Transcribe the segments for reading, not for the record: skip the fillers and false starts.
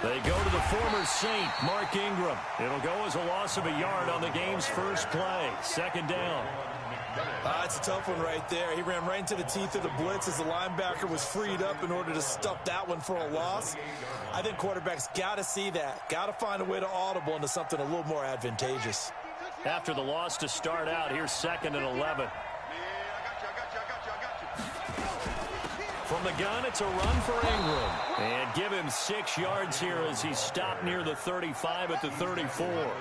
They go to the former Saint, Mark Ingram. It'll go as a loss of a yard on the game's first play. Second down. It's a tough one right there. He ran right into the teeth of the blitz as the linebacker was freed up in order to stuff that one for a loss. I think quarterbacks got to see that. Got to find a way to audible into something a little more advantageous. After the loss to start out, here's 2nd and 11. From the gun, it's a run for Ingram. And give him 6 yards here as he's stopped near the 35 at the 34.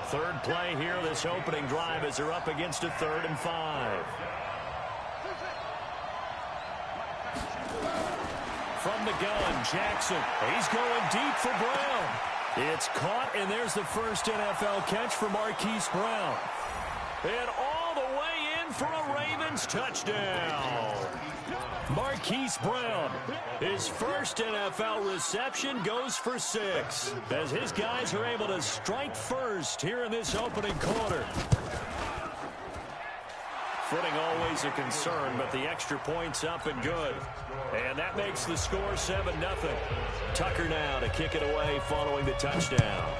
Third play here, this opening drive, as they're up against a 3rd and 5. From the gun, Jackson. He's going deep for Brown. It's caught, and there's the first NFL catch for Marquise Brown. And all the way in for a Ravens touchdown. Marquise Brown, his first NFL reception, goes for 6 as his guys are able to strike first here in this opening quarter. Footing always a concern, but the extra point's up and good. And that makes the score 7-0. Tucker now to kick it away following the touchdown.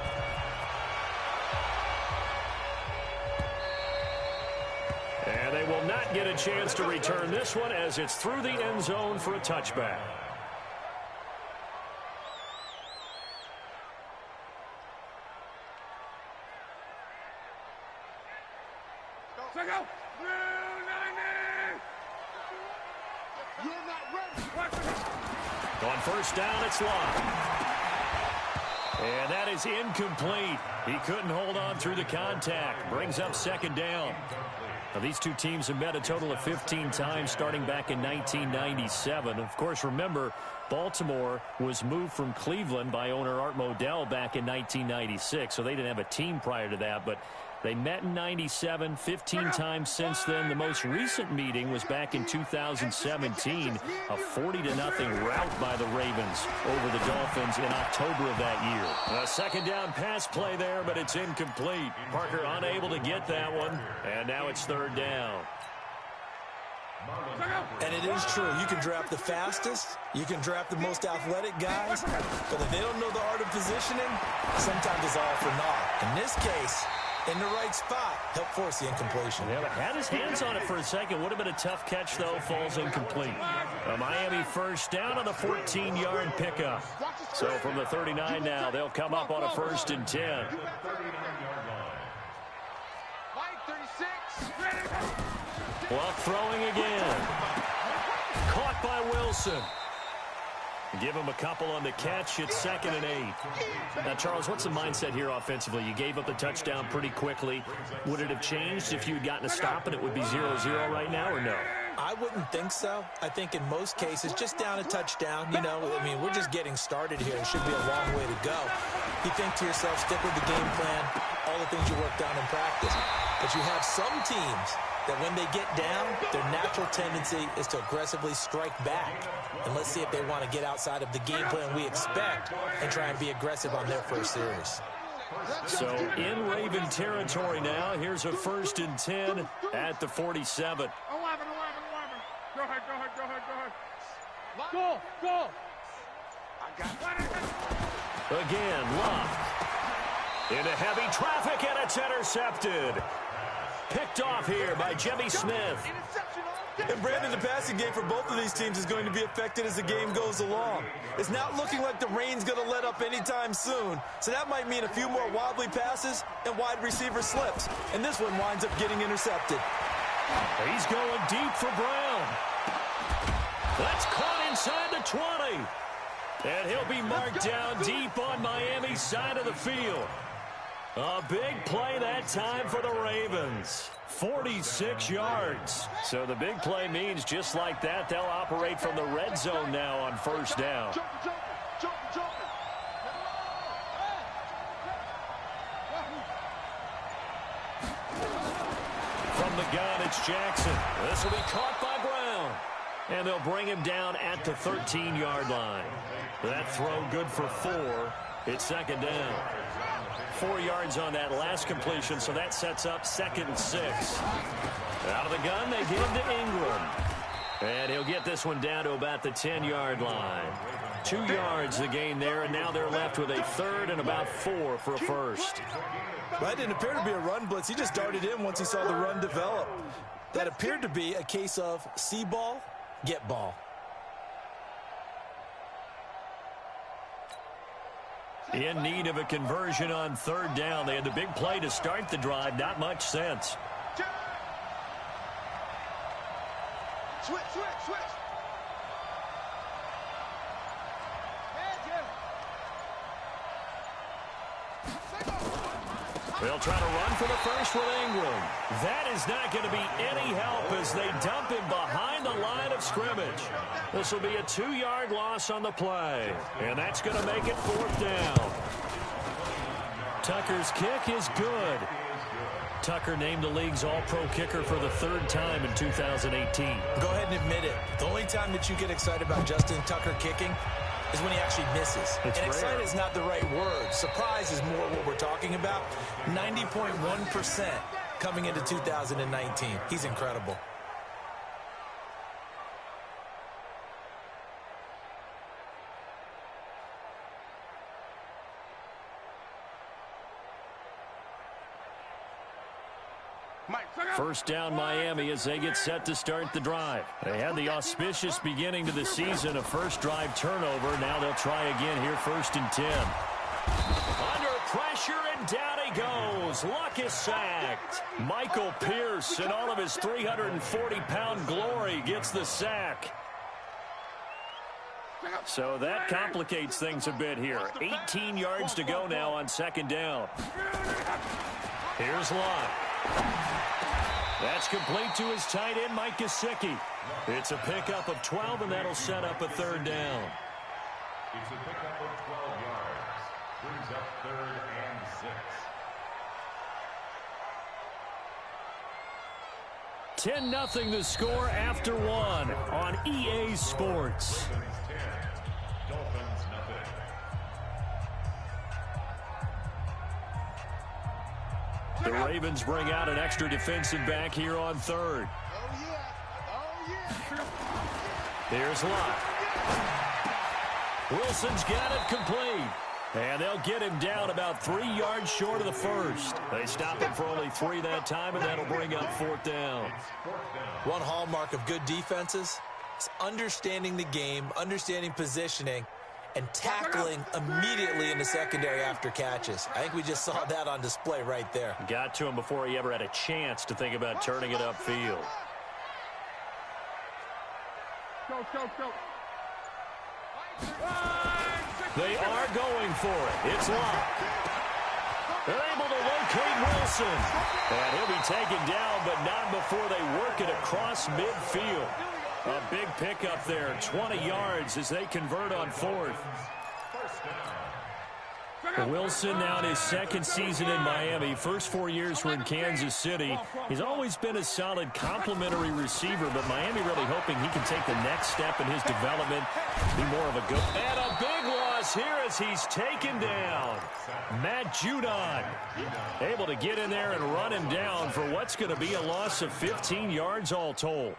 And they will not get a chance to return this one as it's through the end zone for a touchback. On first down, it's locked. And that is incomplete. He couldn't hold on through the contact. Brings up 2nd down. Now, these two teams have met a total of 15 times starting back in 1997. Of course, remember, Baltimore was moved from Cleveland by owner Art Modell back in 1996, so they didn't have a team prior to that. But they met in 97, 15 times since then. The most recent meeting was back in 2017, a 40-0 rout by the Ravens over the Dolphins in October of that year. A 2nd down pass play there, but it's incomplete. Parker unable to get that one, and now it's 3rd down. And it is true. You can draft the fastest. You can draft the most athletic guys. But if they don't know the art of positioning, sometimes it's all for naught. In this case, in the right spot, help force the incompletion. Yeah, but had his hands on it for a second. Would have been a tough catch, though. Falls incomplete. A Miami first down on a 14-yard pickup. So from the 39 now, they'll come up on a 1st and 10. Clock throwing again. Caught by Wilson. Give him a couple on the catch. It's 2nd and 8. Now, Charles, what's the mindset here offensively? You gave up the touchdown pretty quickly. Would it have changed if you had gotten a stop and it would be 0-0 right now, or no? I wouldn't think so. I think in most cases, just down a touchdown, you know, I mean, we're just getting started here. It should be a long way to go. You think to yourself, stick with the game plan, all the things you worked on in practice. But you have some teams that when they get down, their natural tendency is to aggressively strike back. And let's see if they want to get outside of the game plan we expect and try and be aggressive on their first series. So in Raven territory now, here's a 1st and 10 at the 47. 11. Go ahead. Go. Again, Luck. Into heavy traffic, and it's intercepted. Picked off here by Jimmy Smith. And Brandon, the passing game for both of these teams is going to be affected as the game goes along. It's not looking like the rain's going to let up anytime soon. So that might mean a few more wobbly passes and wide receiver slips. And this one winds up getting intercepted. He's going deep for Brown. That's caught inside the 20. And he'll be marked down deep on Miami's side of the field. A big play that time for the Ravens. 46 yards. So the big play means just like that, they'll operate from the red zone now on 1st down. From the gun, it's Jackson. This will be caught by Brown. And they'll bring him down at the 13-yard line. That throw good for 4. It's 2nd down. 4 yards on that last completion, so that sets up 2nd and 6. Out of the gun, they give to Ingram. And he'll get this one down to about the 10-yard line. 2 yards the gain there, and now they're left with a 3rd and about 4 for a first. That didn't appear to be a run blitz. He just darted in once he saw the run develop. That appeared to be a case of see ball, get ball. In need of a conversion on 3rd down. They had the big play to start the drive. Not much sense. Switch. They'll try to run for the first with Ingram. That is not going to be any help as they dump him behind the line of scrimmage. This will be a 2-yard loss on the play, and that's going to make it 4th down. Tucker's kick is good. Tucker named the league's all-pro kicker for the 3rd time in 2018. Go ahead and admit it. The only time that you get excited about Justin Tucker kicking is when he actually misses. It's and excited rare. is not the right word. Surprise is more what we're talking about. 90.1% coming into 2019. He's incredible. First down Miami as they get set to start the drive. They had the auspicious beginning to the season, a first drive turnover. Now they'll try again here, 1st and 10. Under pressure, and down he goes. Luck is sacked. Michael Pierce, in all of his 340-pound glory, gets the sack. So that complicates things a bit here. 18 yards to go now on 2nd down. Here's Luck. That's complete to his tight end, Mike Gesicki. It's a pickup of 12, and that'll set up a 3rd down. It's a pickup of 12 yards. Brings up 3rd and 6. 10-0 the score after 1 on EA Sports. Dolphins 0. The Ravens bring out an extra defensive back here on 3rd. Here's Luck. Wilson's got it complete. And they'll get him down about 3 yards short of the first. They stop him for only 3 that time, and that'll bring up 4th down. One hallmark of good defenses is understanding the game, understanding positioning, and tackling immediately in the secondary after catches. I think we just saw that on display right there. Got to him before he ever had a chance to think about turning it upfield. Go. They are going for it. It's Luck. They're able to locate Wilson. And he'll be taken down, but not before they work it across midfield. A big pickup there, 20 yards as they convert on 4th. Wilson now in his 2nd season in Miami. First 4 years were in Kansas City. He's always been a solid complementary receiver, but Miami really hoping he can take the next step in his development, be more of a go. And a big loss here as he's taken down. Matt Judon able to get in there and run him down for what's going to be a loss of 15 yards all told.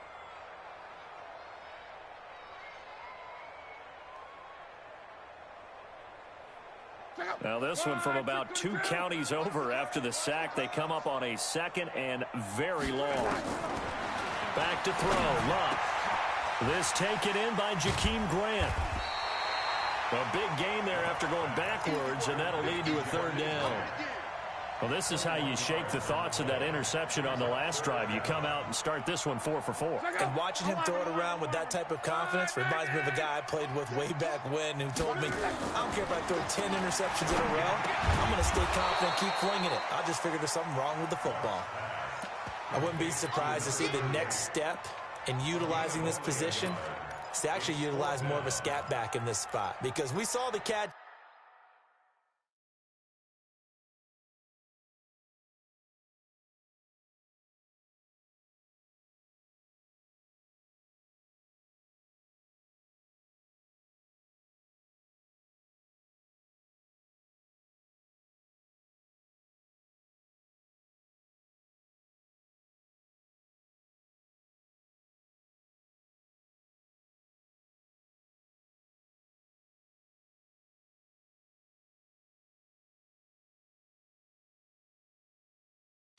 Now this one from about 2 counties over after the sack. They come up on a 2nd and very long. Back to throw. Luck. This taken in by Jakeem Grant. A big gain there after going backwards, and that'll lead to a 3rd down. Well, this is how you shake the thoughts of that interception on the last drive. You come out and start this one 4 for 4. And watching him throw it around with that type of confidence reminds me of a guy I played with way back when who told me, I don't care if I throw 10 interceptions in a row. I'm going to stay confident, keep flinging it. I just figured there's something wrong with the football. I wouldn't be surprised to see the next step in utilizing this position is to actually utilize more of a scat back in this spot, because we saw the catch.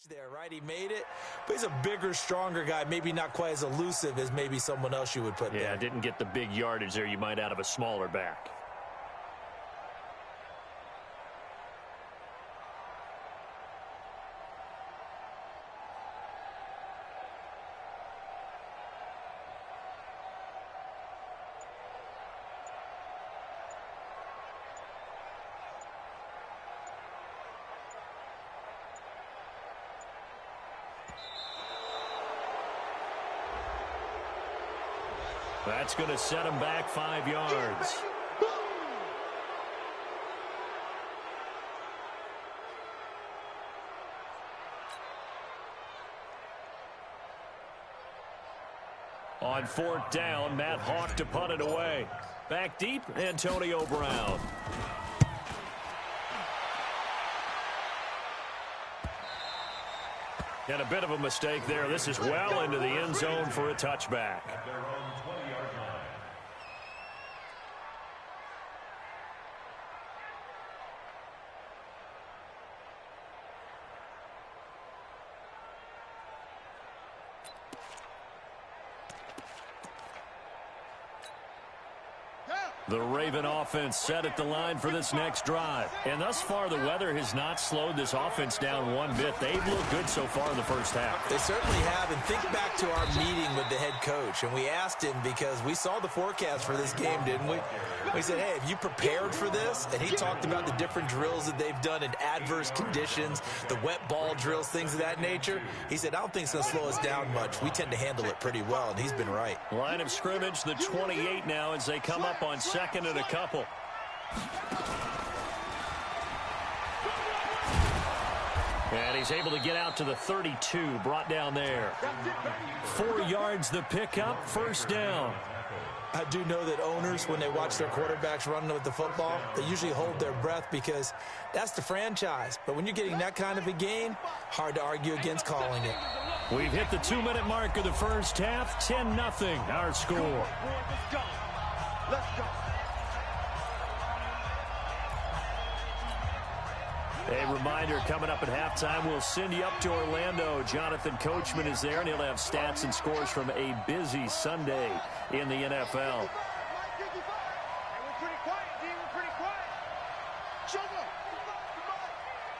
there, right? He made it, but he's a bigger, stronger guy, maybe not quite as elusive as maybe someone else you would put there. Yeah, didn't get the big yardage there you might out of a smaller back. That's going to set him back 5 yards. On 4th down, Matt Hawk to punt it away. Back deep, Antonio Brown. And a bit of a mistake there. This is well into the end zone for a touchback. At their own 20-yard line. The Raven offense set at the line for this next drive. And thus far, the weather has not slowed this offense down one bit. They've looked good so far in the first half. They certainly have. And think back to our meeting with the head coach. And we asked him because we saw the forecast for this game, didn't we? We said, hey, have you prepared for this? And he talked about the different drills that they've done in adverse conditions, the wet ball drills, things of that nature. He said, I don't think it's going to slow us down much. We tend to handle it pretty well, and he's been right. Line of scrimmage, the 28 now as they come up on 2nd and a couple. And he's able to get out to the 32, brought down there. 4 yards the pickup, 1st down. I do know that owners, when they watch their quarterbacks running with the football, they usually hold their breath because that's the franchise. But when you're getting that kind of a gain, hard to argue against calling it. We've hit the 2-minute mark of the first half, 10-0 our score. Let's go. Let's go. A reminder, coming up at halftime, we'll send you up to Orlando. Jonathan Coachman is there, and he'll have stats and scores from a busy Sunday in the NFL. We're pretty quiet, D. We're pretty quiet. Sugar.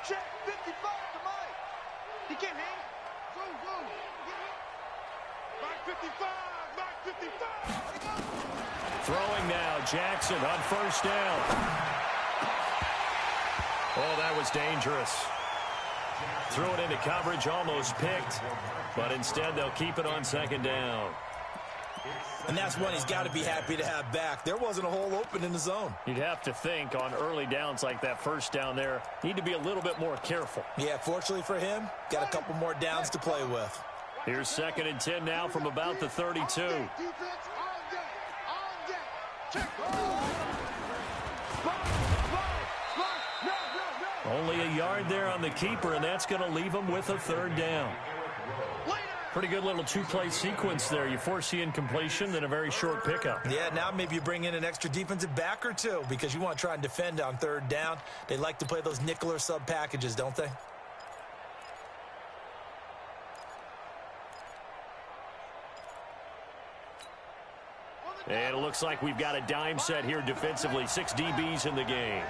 Check 55 to Mike. He can't hang it. Go, go. Mike 55. Mike 55. Throwing now, Jackson on 1st down. Oh, that was dangerous. Threw it into coverage, almost picked, but instead they'll keep it on 2nd down. And that's one he's got to be happy to have back. There wasn't a hole open in the zone. You'd have to think on early downs like that 1st down there, need to be a little bit more careful. Yeah, fortunately for him, got a couple more downs to play with. Here's 2nd and 10 now from about the 32. Defense on deck. On deck. Check. Only a yard there on the keeper, and that's going to leave him with a 3rd down. Pretty good little 2-play sequence there. You force the incompletion, then a very short pickup. Yeah, now maybe you bring in an extra defensive back or two because you want to try and defend on 3rd down. They like to play those nickel or sub packages, don't they? And it looks like we've got a dime set here defensively. 6 DBs in the game.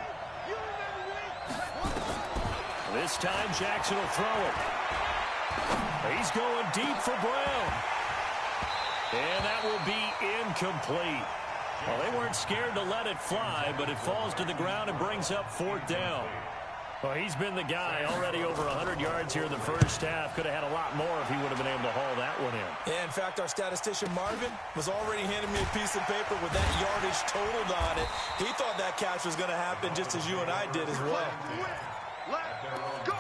This time, Jackson will throw it. He's going deep for Brown. And that will be incomplete. Well, they weren't scared to let it fly, but it falls to the ground and brings up 4th down. Well, he's been the guy already over 100 yards here in the first half. Could have had a lot more if he would have been able to haul that one in. Yeah, in fact, our statistician Marvin was already handing me a piece of paper with that yardage totaled on it. He thought that catch was going to happen just as you and I did as well. Let's go.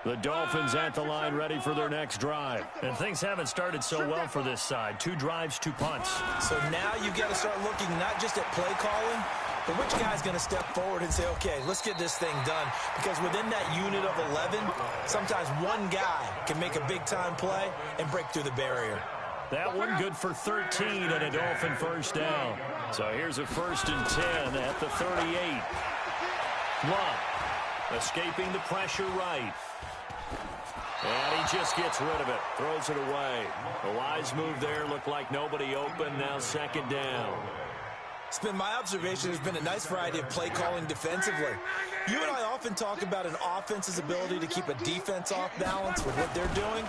The Dolphins at the line ready for their next drive. And things haven't started so well for this side. 2 drives, 2 punts. So now you've got to start looking not just at play calling, but which guy's going to step forward and say, okay, let's get this thing done. Because within that unit of 11, sometimes one guy can make a big-time play and break through the barrier. That one good for 13 and a Dolphin first down. So here's a 1st and 10 at the 38. Love escaping the pressure right. And he just gets rid of it. Throws it away. A wise move there. Looked like nobody open. Now 2nd down. It's been my observation. There's been a nice variety of play calling defensively. You and I often talk about an offense's ability to keep a defense off balance with what they're doing.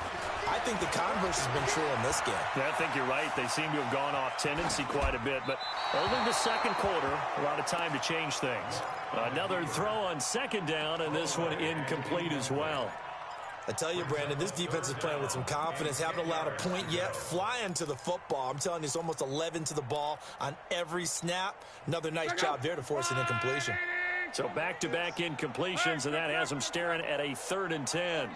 I think the converse has been true in this game. Yeah, I think you're right. They seem to have gone off tendency quite a bit, but only the 2nd quarter, a lot of time to change things. Another throw on 2nd down, and this one incomplete as well. I tell you, Brandon, this defense is playing with some confidence. Haven't allowed a point yet. Flying to the football. I'm telling you, it's almost 11 to the ball on every snap. Another nice job there to force an incompletion. So back-to-back incompletions, and that has them staring at a 3rd and 10.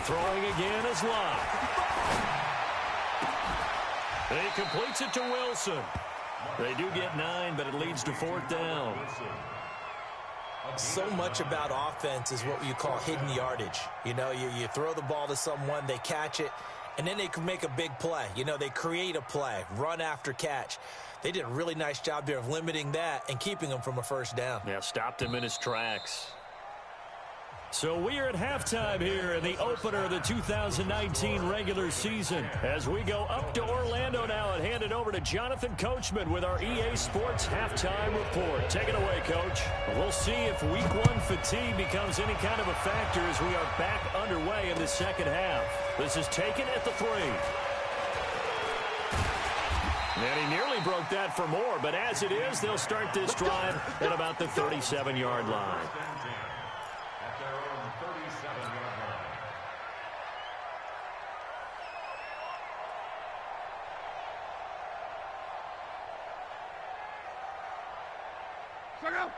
Throwing again is Locke. He completes it to Wilson. They do get 9, but it leads to 4th down. So much about offense is what you call hidden yardage. You know, you throw the ball to someone, they catch it, and then they can make a big play. You know, they create a play, run after catch. They did a really nice job there of limiting that and keeping him from a 1st down. Yeah, stopped him in his tracks. So we are at halftime here in the opener of the 2019 regular season. As we go up to Orlando now and hand it over to Jonathan Coachman with our EA Sports Halftime Report. Take it away, Coach. We'll see if Week 1 fatigue becomes any kind of a factor as we are back underway in the 2nd half. This is taken at the 3. And he nearly broke that for more, but as it is, they'll start this drive at about the 37-yard line.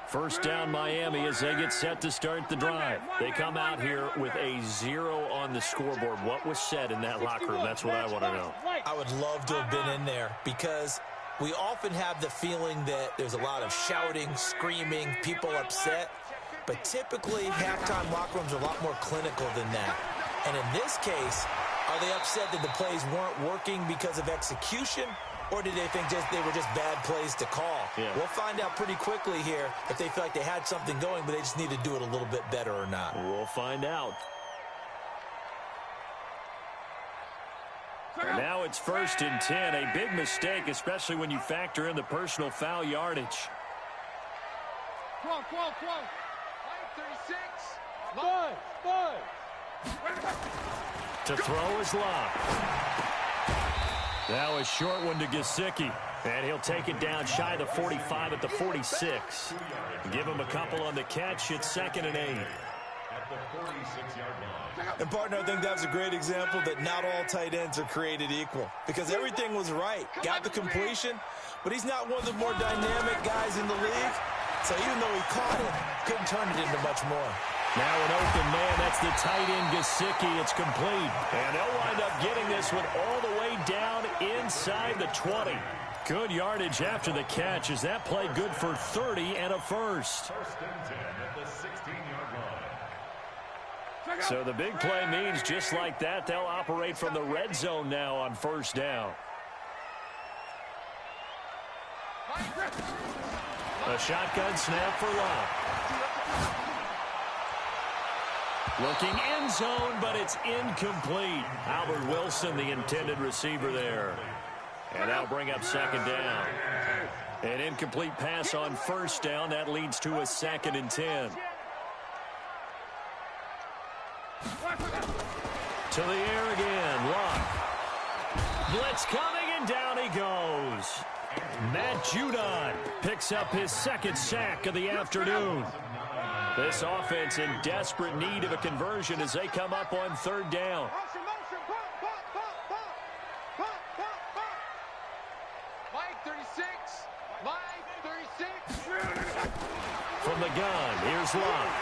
First down Miami as they get set to start the drive. They come out here with a 0 on the scoreboard. What was said in that locker room? That's what I want to know. I would love to have been in there because we often have the feeling that there's a lot of shouting, screaming, people upset. But typically, halftime locker rooms are a lot more clinical than that. And in this case, are they upset that the plays weren't working because of execution? Or did they think they were just bad plays to call? Yeah. We'll find out pretty quickly here if they feel like they had something going, but they just need to do it a little bit better or not. We'll find out. And now it's 1st and 10. A big mistake, especially when you factor in the personal foul yardage. Come on. 36. To throw is Locke. Now a short one to Gesicki. And he'll take it down shy of the 45 at the 46. Give him a couple on the catch. It's 2nd and 8. At the 46-yard line. And, partner, I think that was a great example that not all tight ends are created equal. Because everything was right. Got the completion, but he's not one of the more dynamic guys in the league. So even though he caught it, couldn't turn it into much more. Now an open man. That's the tight end, Gesicki. It's complete. And they'll wind up getting this one all the way down inside the 20. Good yardage after the catch. Is that play good for 30 and a first? 1st and 10 at the 16-yard line. So the big play means just like that, they'll operate from the red zone now on 1st down. A shotgun snap for Locke. Looking end zone, but it's incomplete. Albert Wilson, the intended receiver there. And that'll bring up 2nd down. An incomplete pass on 1st down. That leads to a 2nd and 10. To the air again. Locke. Blitz coming, and down he goes. Matt Judon picks up his 2nd sack of the afternoon. This offense in desperate need of a conversion as they come up on 3rd down. From the gun, here's Locke.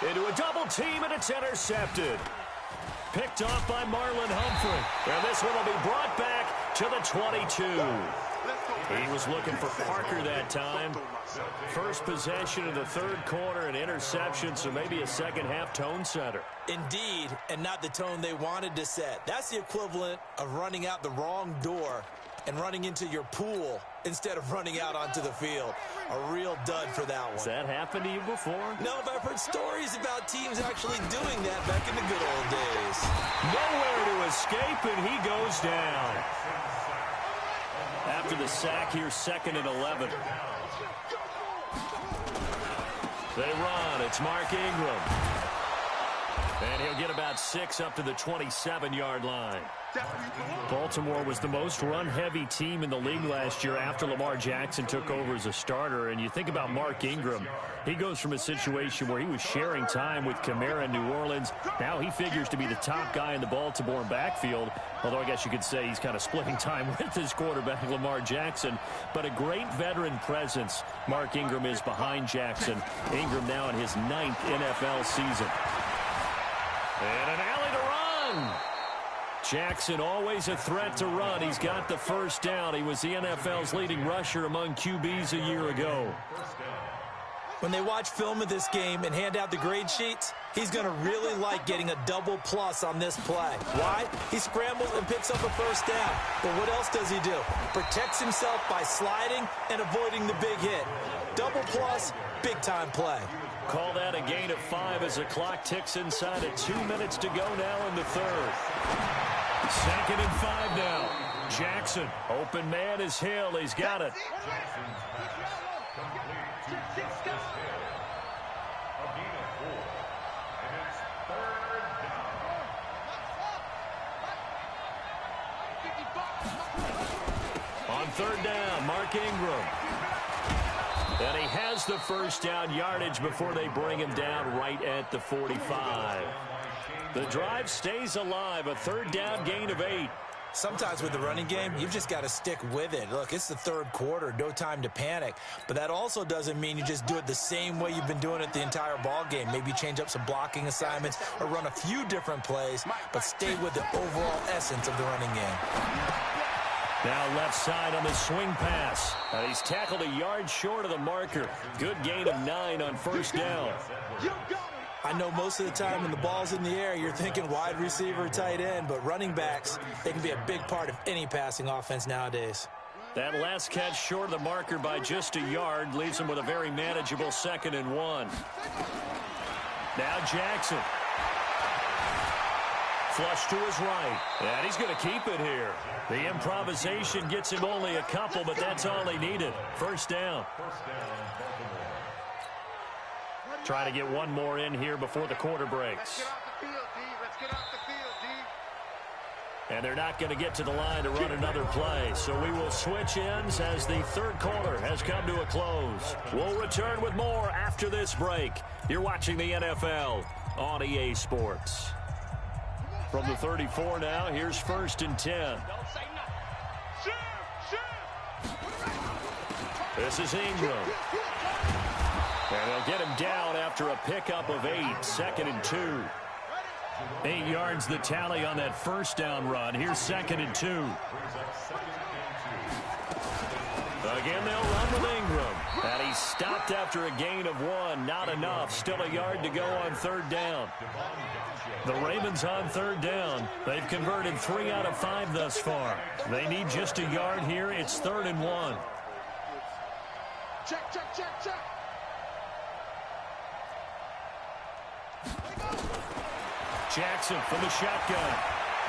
Into a double team, and it's intercepted. Picked off by Marlon Humphrey. And this one will be brought back to the 22. He was looking for Parker that time. First possession of the third quarter, an interception, so maybe a second-half tone setter. Indeed, and not the tone they wanted to set. That's the equivalent of running out the wrong door and running into your pool instead of running out onto the field. A real dud for that one. Has that happened to you before? No, but I've heard stories about teams actually doing that back in the good old days. Nowhere to escape, and he goes down. After the sack, here's 2nd and 11. They run. It's Mark Ingram. And he'll get about 6 up to the 27-yard line. Baltimore was the most run-heavy team in the league last year after Lamar Jackson took over as a starter. And you think about Mark Ingram, he goes from a situation where he was sharing time with Kamara in New Orleans. Now he figures to be the top guy in the Baltimore backfield, although I guess you could say he's kind of splitting time with his quarterback, Lamar Jackson. But a great veteran presence Mark Ingram is behind Jackson. Ingram now in his 9th NFL season. And an alley to run. Jackson always a threat to run. He's got the first down. He was the NFL's leading rusher among QBs a year ago. When they watch film of this game and hand out the grade sheets, he's going to really like getting a double plus on this play. Why? He scrambles and picks up a first down. But what else does he do? Protects himself by sliding and avoiding the big hit. Double plus, big-time play. Call that a gain of 5 as the clock ticks inside of 2 minutes to go now in the third. 2nd and 5 now. Jackson, open man is Hill. He's got it. On 3rd down, Mark Ingram. And he has the first down yardage before they bring him down right at the 45. The drive stays alive, a 3rd down gain of 8. Sometimes with the running game, you've just got to stick with it. Look, it's the 3rd quarter, no time to panic. But that also doesn't mean you just do it the same way you've been doing it the entire ball game. Maybe change up some blocking assignments or run a few different plays, but stay with the overall essence of the running game. Now left side on the swing pass. He's tackled a yard short of the marker. Good gain of 9 on 1st down. I know most of the time when the ball's in the air, you're thinking wide receiver, tight end, but running backs, they can be a big part of any passing offense nowadays. That last catch short of the marker by just a yard leaves him with a very manageable 2nd and 1. Now Jackson. Flush to his right. And he's going to keep it here. The improvisation gets him only a couple, but that's all he needed. 1st down. Trying to get one more in here before the quarter breaks. And they're not going to get to the line to run another play. So we will switch ends as the 3rd quarter has come to a close. We'll return with more after this break. You're watching the NFL on EA Sports. From the 34 now, here's 1st and 10. This is Ingram. And they'll get him down after a pickup of 8, 2nd and 2. 8 yards the tally on that 1st down run. Here's 2nd and 2. Again, they'll run with Ingram. And he's stopped after a gain of 1. Not enough. Still a yard to go on 3rd down. The Ravens on 3rd down. They've converted 3 out of 5 thus far. They need just a yard here. It's 3rd and 1. Check, check, check, check. Jackson from the shotgun.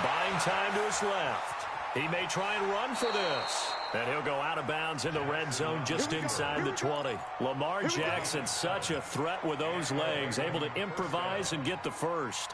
Buying time to his left. He may try and run for this. And he'll go out of bounds in the red zone just inside the 20. Lamar Jackson, such a threat with those legs, able to improvise and get the first.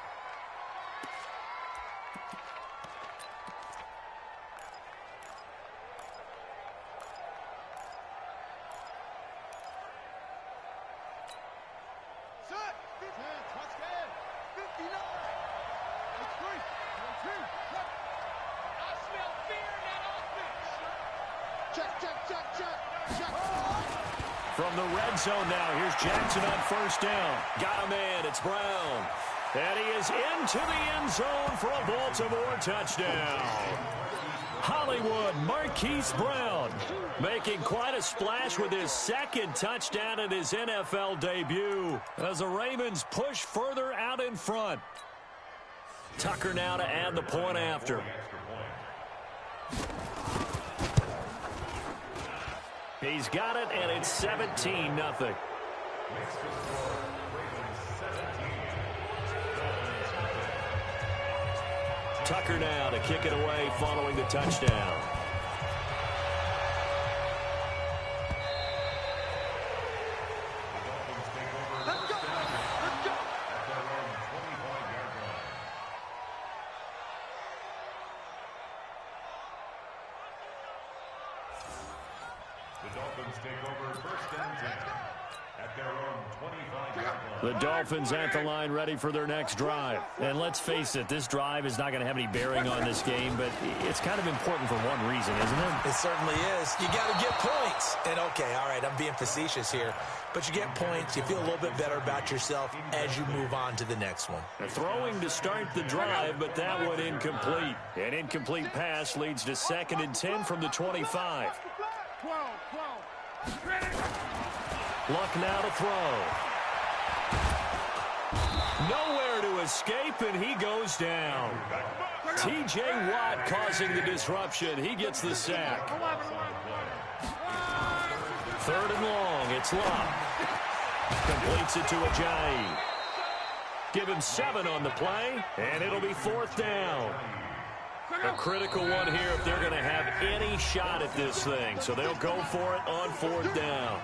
From the red zone now, here's Jackson on 1st down. Got a man, it's Brown. And he is into the end zone for a Baltimore touchdown. Hollywood Marquise Brown making quite a splash with his second touchdown in his NFL debut as the Ravens push further out in front. Tucker now to add the point after. He's got it, and it's 17-0. Tucker now to kick it away following the touchdown. Let's go. Let's go. The Dolphins take over first and 10 at their own 25-yard line. The Dolphins at the line ready for their next drive. And let's face it, this drive is not going to have any bearing on this game, but it's kind of important for one reason, isn't it? It certainly is. You got to get points. And, okay, all right, I'm being facetious here. But you get points. You feel a little bit better about yourself as you move on to the next one. Throwing to start the drive, but that one incomplete. An incomplete pass leads to 2nd and 10 from the 25. 12. Luck now to throw. Nowhere to escape, and he goes down. T.J. Watt causing the disruption. He gets the sack. 3rd and long. It's Luck. Completes it to Ajayi. Give him 7 on the play, and it'll be 4th down. A critical one here if they're going to have any shot at this thing. So they'll go for it on 4th down.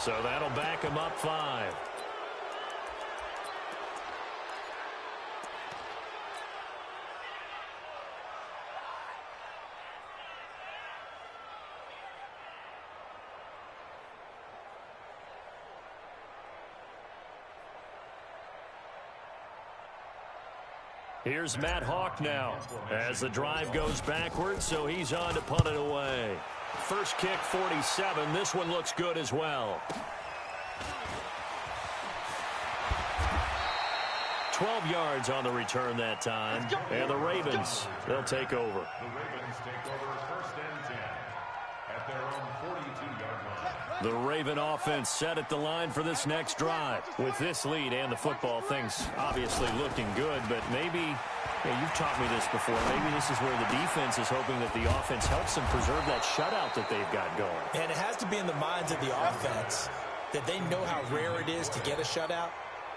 So that'll back him up 5. Here's Matt Hawk now as the drive goes backwards, so he's on to punt it away. First kick, 47. This one looks good as well. 12 yards on the return that time. And the Ravens, they'll take over. The Ravens take over first and 10 at their own 42-yard line. The Raven offense set at the line for this next drive. With this lead and the football, things obviously looking good, but maybe, you've taught me this before, maybe this is where the defense is hoping that the offense helps them preserve that shutout that they've got going. And it has to be in the minds of the offense that they know how rare it is to get a shutout.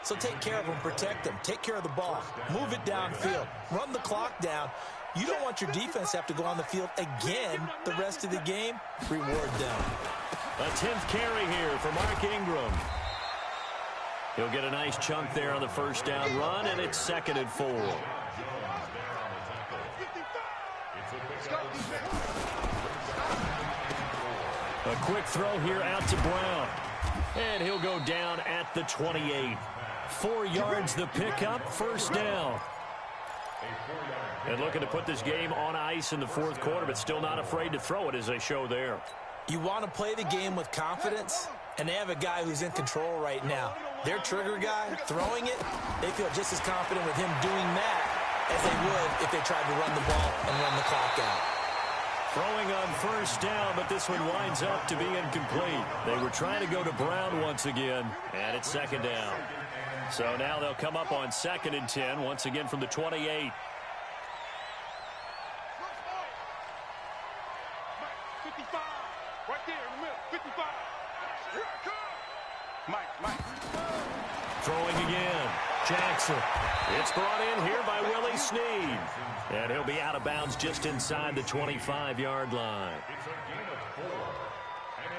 So take care of them, protect them, take care of the ball, move it downfield, run the clock down. You don't want your defense to have to go on the field again the rest of the game. Reward them. A 10th carry here for Mark Ingram. He'll get a nice chunk there on the first down run, and it's 2nd and 4. A quick throw here out to Brown. And he'll go down at the 28. 4 yards the pickup, first down. And looking to put this game on ice in the 4th quarter, but still not afraid to throw it as they show there. You want to play the game with confidence, and they have a guy who's in control right now. Their trigger guy, throwing it, they feel just as confident with him doing that as they would if they tried to run the ball and run the clock out. Throwing on first down, but this one winds up to be incomplete. They were trying to go to Brown once again, and it's 2nd down. So now they'll come up on 2nd and 10, once again from the 28. Right there in the middle, 55. Here I come. Mike. Throwing again. Jackson. It's brought in here by Willie Snead. And he'll be out of bounds just inside the 25-yard line.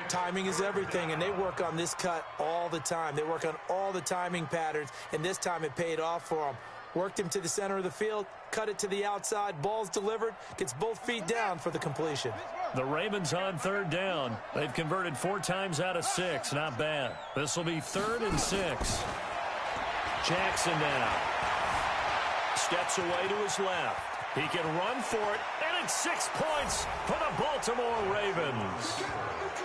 Timing is everything, and they work on this cut all the time. They work on all the timing patterns, and this time it paid off for them. Worked him to the center of the field, cut it to the outside, ball's delivered, gets both feet down for the completion. The Ravens on third down. They've converted 4 times out of 6. Not bad. This will be 3rd and 6. Jackson now. Steps away to his left. He can run for it, and it's 6 points for the Baltimore Ravens.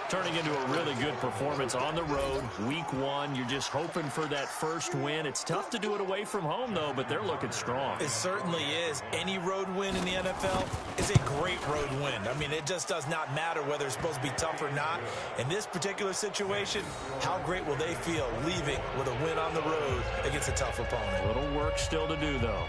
Turning into a really good performance on the road. Week 1, you're just hoping for that first win. It's tough to do it away from home, though, but they're looking strong. It certainly is. Any road win in the NFL is a great road win. I mean, it just does not matter whether it's supposed to be tough or not. In this particular situation, how great will they feel leaving with a win on the road against a tough opponent? A little work still to do, though.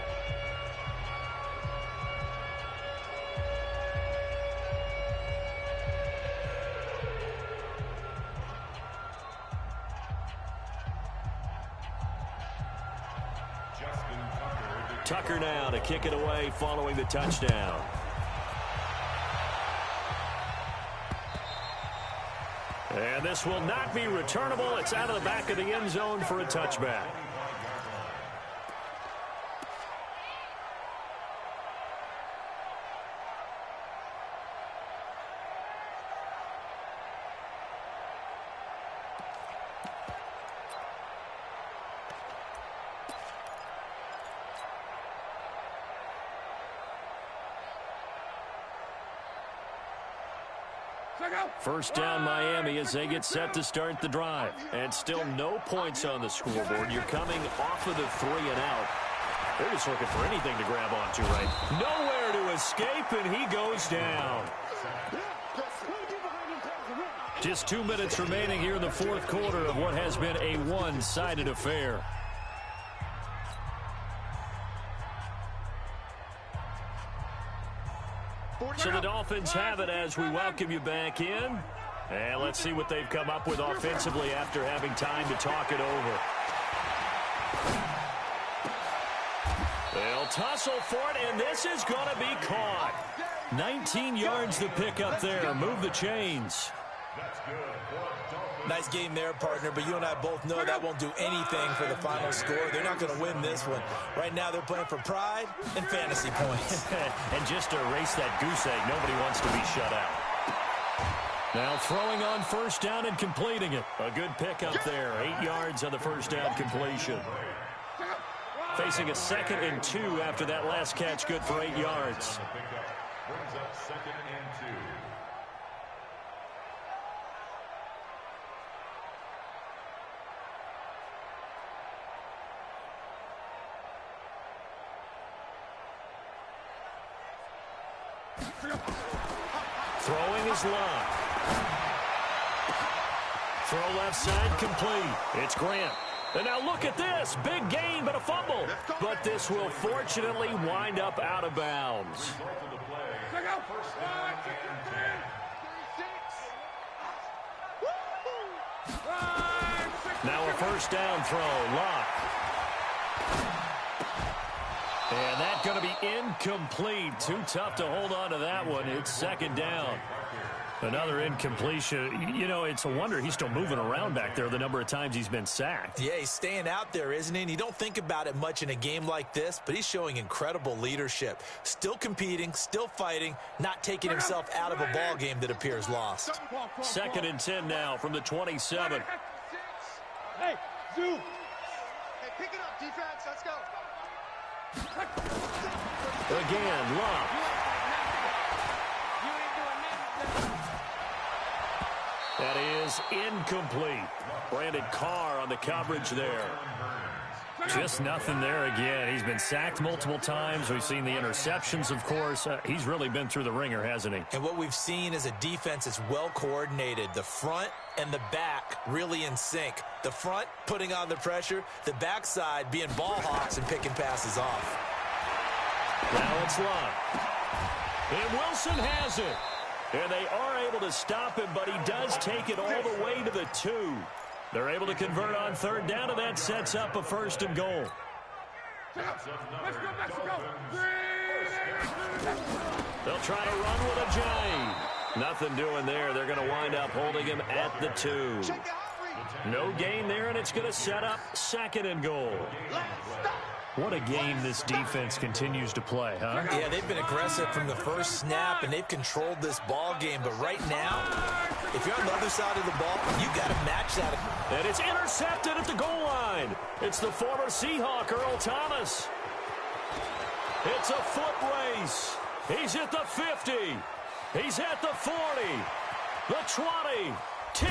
Tucker now to kick it away following the touchdown. And this will not be returnable. It's out of the back of the end zone for a touchback. First down, Miami, as they get set to start the drive. And still no points on the scoreboard. You're coming off of the 3 and out. They're just looking for anything to grab onto, right? Nowhere to escape, and he goes down. Just 2 minutes remaining here in the 4th quarter of what has been a one-sided affair. So the Dolphins have it as we welcome you back in. And let's see what they've come up with offensively after having time to talk it over. They'll tussle for it, and this is going to be caught. 19 yards to pick up there. Move the chains. Nice game there, partner, but you and I both know that won't do anything for the final score. They're not going to win this one. Right now they're playing for pride and fantasy points. And just to erase that goose egg, nobody wants to be shut out. Now throwing on first down and completing it. A good pickup there. 8 yards on the first down completion. Facing a 2nd and 2 after that last catch, good for 8 yards. Brings up 2nd and 2. Throwing is locked. Throw left side complete. It's Grant. And now look at this. Big gain, but a fumble. But this will fortunately wind up out of bounds. Now a first down throw. Lock. And that's going to be incomplete. Too tough to hold on to that one. It's 2nd down. Another incompletion. You know, it's a wonder he's still moving around back there the number of times he's been sacked. Yeah, he's staying out there, isn't he? And you don't think about it much in a game like this, but he's showing incredible leadership. Still competing, still fighting, not taking himself out of a ball game that appears lost. 2nd and 10 now from the 27. Hey, Zoo. Hey, pick it up, defense. Let's go. Again, Love. That is incomplete. Brandon Carr on the coverage there. Just nothing there again. He's been sacked multiple times. We've seen the interceptions, of course. He's really been through the ringer, hasn't he? And what we've seen is a defense that's well coordinated. The front and the back really in sync. The front putting on the pressure. The backside being ball hawks and picking passes off. Now it's Love. And Wilson has it. And they are able to stop him, but he does take it all the way to the 2. They're able to convert on 3rd down, and that sets up a 1st and goal. They'll try to run with a J. Nothing doing there. They're going to wind up holding him at the 2. No gain there, and it's going to set up 2nd and goal. What a game this defense continues to play, huh? Yeah, they've been aggressive from the first snap, and they've controlled this ball game. But right now, if you're on the other side of the ball, you got to match that. And it's intercepted at the goal line. It's the former Seahawk, Earl Thomas. It's a foot race. He's at the 50. He's at the 40. The 20. 10.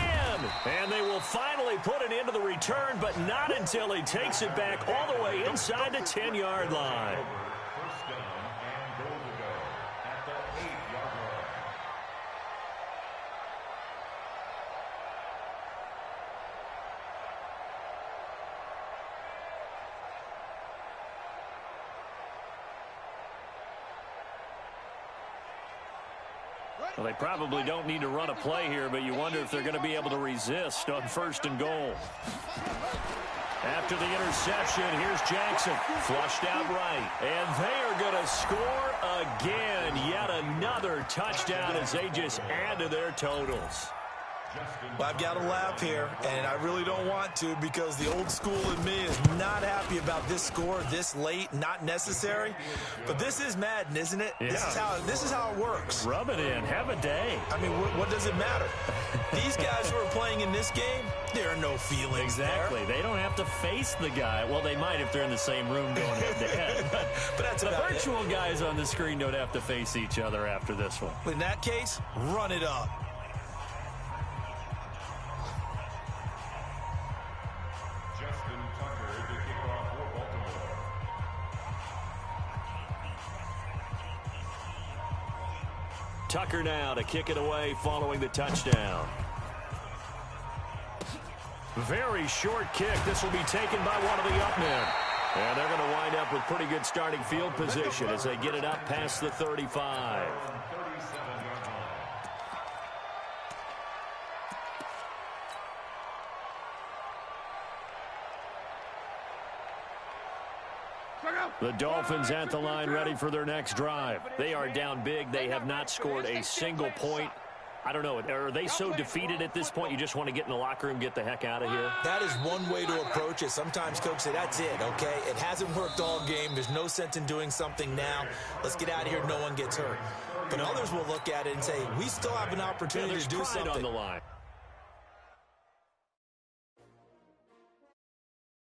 And they will finally put an end to the return, but not until he takes it back all the way inside the 10-yard line. First down and goal to go at the 8-yard line. Well, they probably don't need to run a play here, but you wonder if they're going to be able to resist on 1st and goal. After the interception, here's Jackson. Flushed out right. And they are going to score again. Yet another touchdown as they just add to their totals. Well, I've got to laugh here, and I really don't want to because the old school in me is not happy about this score this late, not necessary. But this is Madden, isn't it? Yeah. This is how it works. Rub it in. Have a day. I mean, what does it matter? These guys who are playing in this game, there are no feelings Exactly. there. They don't have to face the guy. Well, they might if they're in the same room going head-to-head. But that's the about virtual guys on the screen don't have to face each other after this one. In that case, run it up. Tucker now to kick it away following the touchdown. Very short kick. This will be taken by one of the up men. And they're going to wind up with pretty good starting field position as they get it up past the 35. The Dolphins at the line ready for their next drive. They are down big. They have not scored a single point. I don't know. Are they so defeated at this point you just want to get in the locker room, get the heck out of here? That is one way to approach it. Sometimes coaches say, that's it, okay? It hasn't worked all game. There's no sense in doing something now. Let's get out of here. No one gets hurt. But others will look at it and say, we still have an opportunity to do something. On the line.